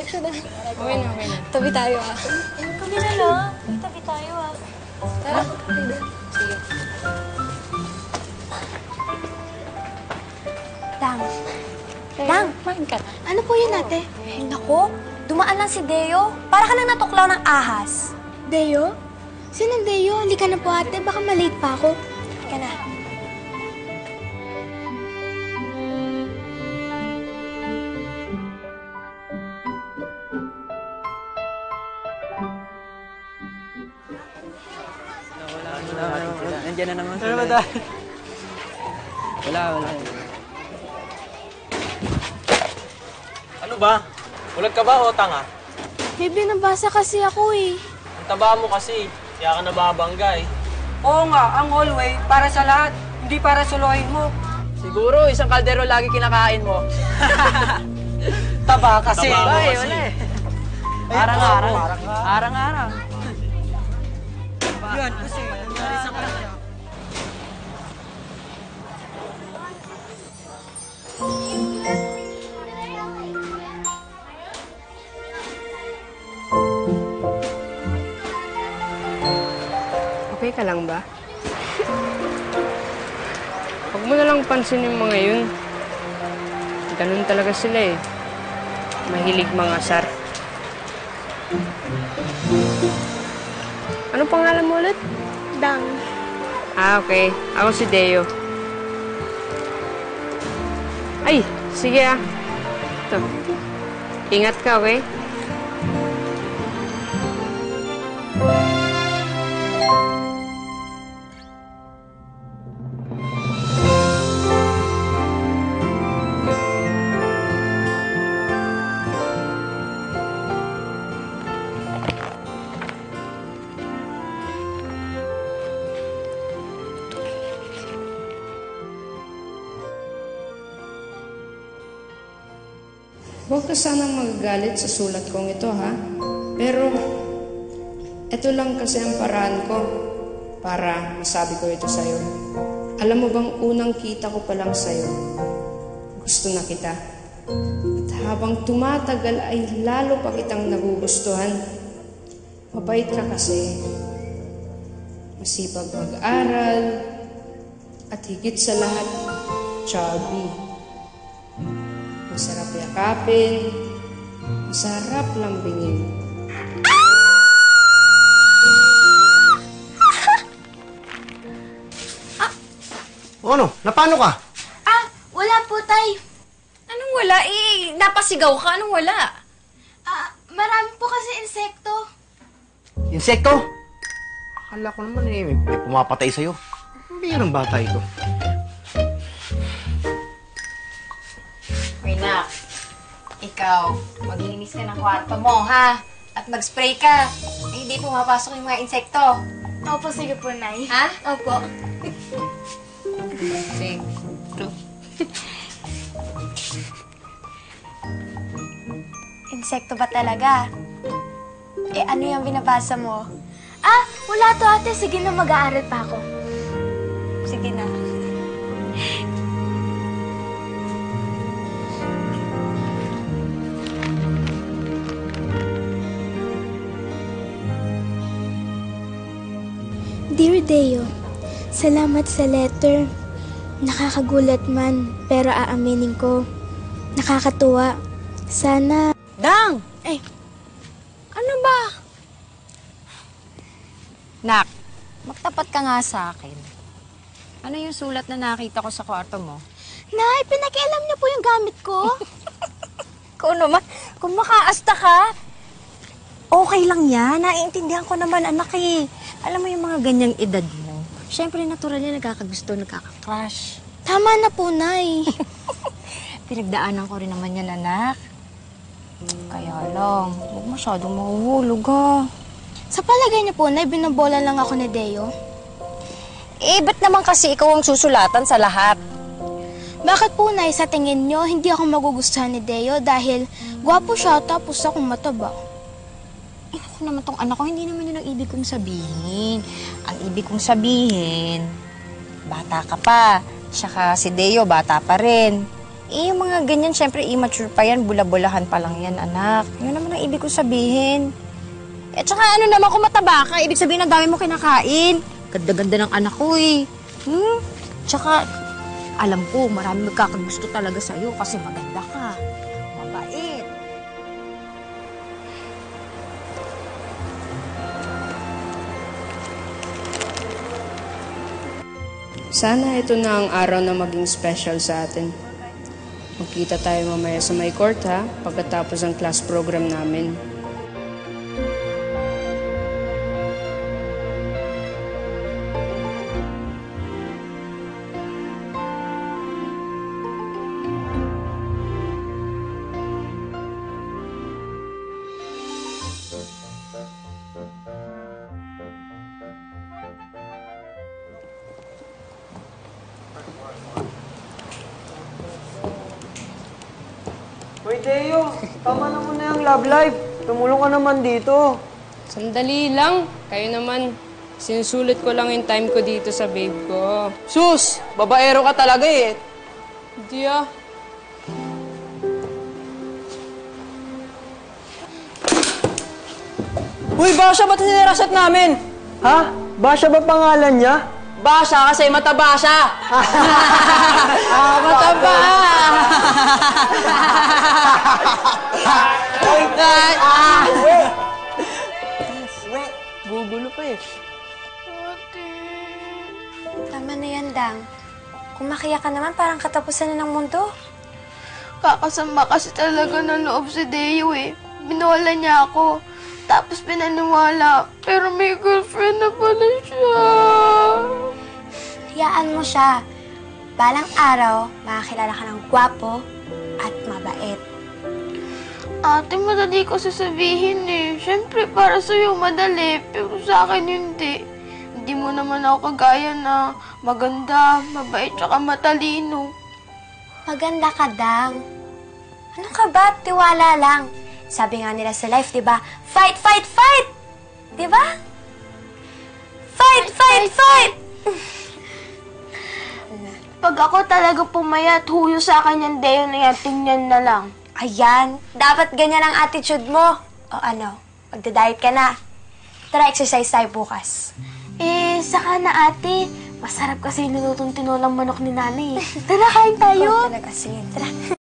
siya na. Okay na, okay na. Tabi tayo, ah. Kami na lang. Tabi tayo, ah. Tara, sige. Dang. Dang, Kumain ka na. ano po yun, ate? Eh, naku, dumaan lang si Deo. Para ka nang natuklaw ng ahas. Deo? Sinong Deo? Hindi ka na po, ate. Baka malate pa ako. Ka na. Nandiyan na naman sila. Wala. Ano ba? Ulag ka ba o tanga? May binabasa kasi ako eh. Ang taba mo kasi, kaya ka nababangga eh. Oo nga, ang hallway para sa lahat, hindi para suluhin mo. Siguro, isang kaldero lagi kinakain mo. Taba kasi. Taba mo Ay, kasi. wala eh. Arang-arang. Arang-arang. Yan, kasi nangyari sa kanya. Okay ka lang ba? Huwag mo na lang pansinin yung mga yun. Ganun talaga sila eh. Mahilig mga asar. Ano pangalan mo ulit? Dang. Ah, okay. Ako si Deo. Ay, sige ah. Ito. Ingat ka, okay? Huwag ka sanang magagalit sa sulat kong ito, ha? Pero, ito lang kasi ang paraan ko para masabi ko ito sa'yo. Alam mo bang unang kita ko pa lang sa'yo, gusto na kita. At habang tumatagal ay lalo pa kitang nagugustuhan. Mabait ka kasi. Masipag mag-aral. At higit sa lahat, chubby. Masarap yakapin, masarap lambingin. O ano? Napano ka? Ah, wala po, tay. Anong wala? Eh, napasigaw ka. Anong wala? Ah, marami po kasi insekto. Insekto? Akala ko naman eh, may pumapatay sa'yo. Hindi yan ang bata ito. Uy, nak. Ikaw, maglinis ka ng kwarto mo, ha? At mag-spray ka. Eh, hindi pumapasok yung mga insekto. Opo, sige po, nay. Ha? Opo. Sige. Insekto ba talaga? Eh, ano yung binabasa mo? Ah, wala to, ate. Sige na, mag-aaral pa ako. Sige na. Dear Deo, salamat sa letter. Nakakagulat man, pero aaminin ko. Nakakatuwa. Sana... Dang! Eh, ano ba? Nak, magtapat ka nga sa akin. Ano yung sulat na nakita ko sa kwarto mo? Nay, pinakialam niyo po yung gamit ko. Ikaw naman, kung makaasta ka, okay lang yan. Naiintindihan ko naman, anak eh. Alam mo yung mga ganyang edad mo, syempre natural yan, nagkakagusto, nagkakakrush. Tama na po, Nay. Pinagdaanan ko rin naman yan, anak. Kaya lang, huwag masyadong mahuhulog, ha. Sa palagay niyo po, Nay, binabola lang ako ni Deo. Eh, ba't naman kasi ikaw ang susulatan sa lahat? Bakit po, Nay, sa tingin niyo, hindi ako magugustuhan ni Deo dahil gwapo siya tapos akong mataba? Eh, ako naman tong anak ko, hindi naman yun ang ibig kong sabihin. Ang ibig kong sabihin, bata ka pa. Tsaka si Deo, bata pa rin. Eh, yung mga ganyan, syempre, immature pa yan. Bula-bulahan pa lang yan, anak. Yun naman ang ibig ko sabihin. Eh, tsaka ano naman kung mataba ka, ibig sabihin ang dami mo kinakain. Ganda-ganda ng anak ko eh. Tsaka, alam ko, marami magkakagusto talaga sa'yo kasi maganda ka. Mabait. Sana ito na ang araw na maging special sa atin. Magkita tayo mamaya sa may court ha, pagkatapos ng class program namin. Hoy, Teo, tama na muna yung love life. Tumulong ka naman dito. Sandali lang. Kayo naman, sinusulit ko lang yung time ko dito sa babe ko. Sus! Babaero ka talaga eh. Hindi ah. Uy, Basha, ba't sinirasat namin? Ha? Basha ba pangalan niya? Basa kasi mataba siya. Mataba! Gugulo pa eh. Tama na yan, Dang. Kung makiyak ka naman, parang katapusan na ng mundo. Kakasama kasi talaga ng loob si Deo eh. Binola niya ako. Tapos pinaniwala. Pero may girlfriend na pala siya. Hayaan mo siya. Balang araw, makakilala ka ng gwapo at mabait. Ate, madali ko sasabihin eh. Siyempre, para sa'yo madali, pero sa akin hindi. Hindi mo naman ako kagaya na maganda, mabait, tsaka matalino. Maganda ka, Dang. Ano ka ba? Tiwala lang. Sabi nga nila sa life, di ba? Fight, fight, fight! Di ba? Fight, fight, fight! Pag ako talaga pumayat, huyo sa akin yung Deo na yan, tingnan na lang. Ayan, dapat ganyan ang attitude mo. O ano, magda-diet ka na. Tara, exercise tayo bukas. Eh, saka na ate. Masarap kasi yung nilutong tinolang manok ni nanay. Tara, kain tayo. Talaga, sige. Tara.